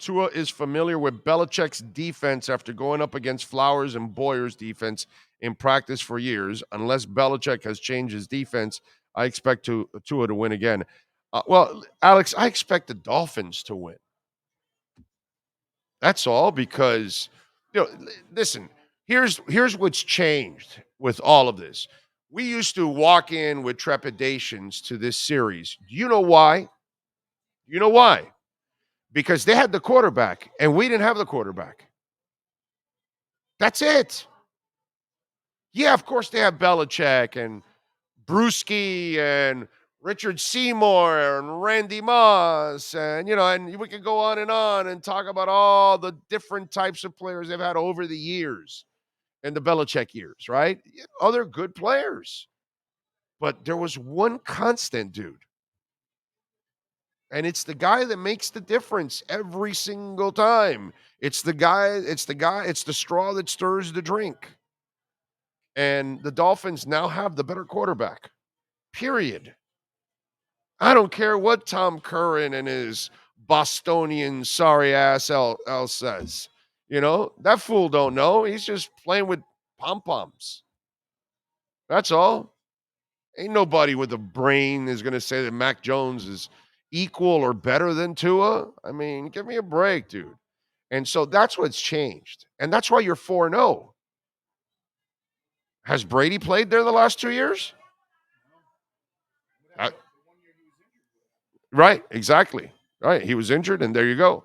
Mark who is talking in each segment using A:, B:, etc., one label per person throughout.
A: Tua is familiar with Belichick's defense after going up against Flowers and Boyer's defense in practice for years. Unless Belichick has changed his defense, I expect Tua to win again. Well, Alex, I expect the Dolphins to win. That's all because, listen, here's what's changed with all of this. We used to walk in with trepidations to this series. Do you know why? You know why? Because they had the quarterback and we didn't have the quarterback. That's it. Yeah, of course they have Belichick and Brewski and Richard Seymour and Randy Moss and we could go on and talk about all the different types of players they've had over the years in the Belichick years, right? Other good players. But there was one constant, dude. And it's the guy that makes the difference every single time. It's the straw that stirs the drink. And the Dolphins now have the better quarterback. Period. I don't care what Tom Curran and his Bostonian sorry ass else says. That fool don't know. He's just playing with pom-poms. That's all. Ain't nobody with a brain is going to say that Mac Jones is equal or better than Tua. I mean, give me a break, dude. And so that's what's changed. And that's why you're 4-0. Has Brady played there the last 2 years? Right, exactly. Right. He was injured, and there you go.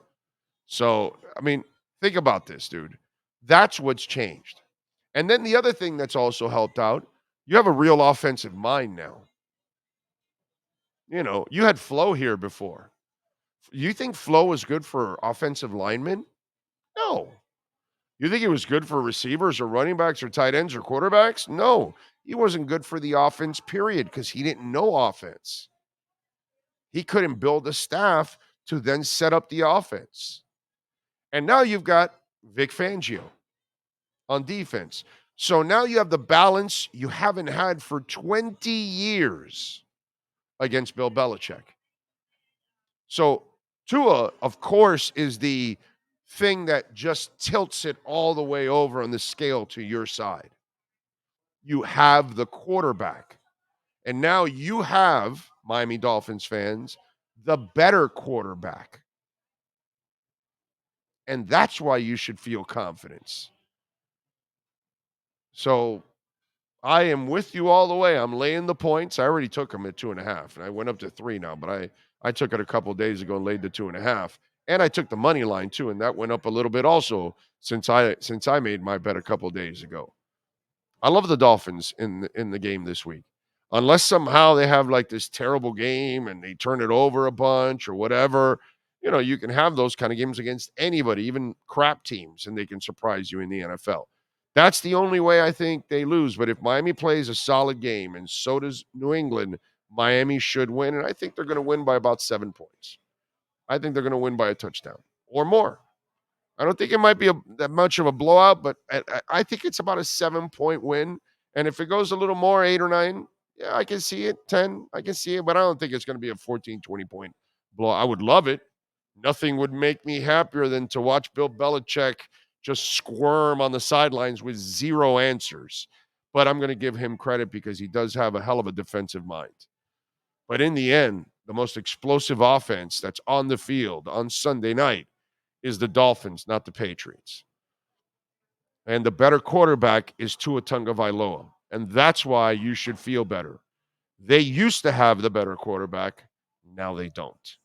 A: So, I mean, think about this, dude. That's what's changed. And then the other thing that's also helped out, you have a real offensive mind now. You had Flo here before. You think Flo was good for offensive linemen? No. You think he was good for receivers or running backs or tight ends or quarterbacks? No. He wasn't good for the offense, period, because he didn't know offense. He couldn't build a staff to then set up the offense. And now you've got Vic Fangio on defense. So now you have the balance you haven't had for 20 years against Bill Belichick. So Tua, of course, is the thing that just tilts it all the way over on the scale to your side. You have the quarterback. And now you have, Miami Dolphins fans, the better quarterback. And that's why you should feel confidence. So I am with you all the way. I'm laying the points. I already took them at 2.5, and I went up to 3 now, but I took it a couple of days ago and laid the 2.5. And I took the money line too, and that went up a little bit also since I made my bet a couple of days ago. I love the Dolphins in the game this week. Unless somehow they have like this terrible game and they turn it over a bunch or whatever, you can have those kind of games against anybody, even crap teams, and they can surprise you in the NFL. That's the only way I think they lose. But if Miami plays a solid game and so does New England, Miami should win. And I think they're going to win by about 7 points. I think they're going to win by a touchdown or more. I don't think it might be that much of a blowout, but I think it's about a 7-point win. And if it goes a little more, 8 or 9, yeah, I can see it. 10, I can see it. But I don't think it's going to be a 14, 20-point blowout. I would love it. Nothing would make me happier than to watch Bill Belichick just squirm on the sidelines with zero answers. But I'm going to give him credit because he does have a hell of a defensive mind. But in the end, the most explosive offense that's on the field on Sunday night is the Dolphins, not the Patriots. And the better quarterback is Tua Tagovailoa. And that's why you should feel better. They used to have the better quarterback. Now they don't.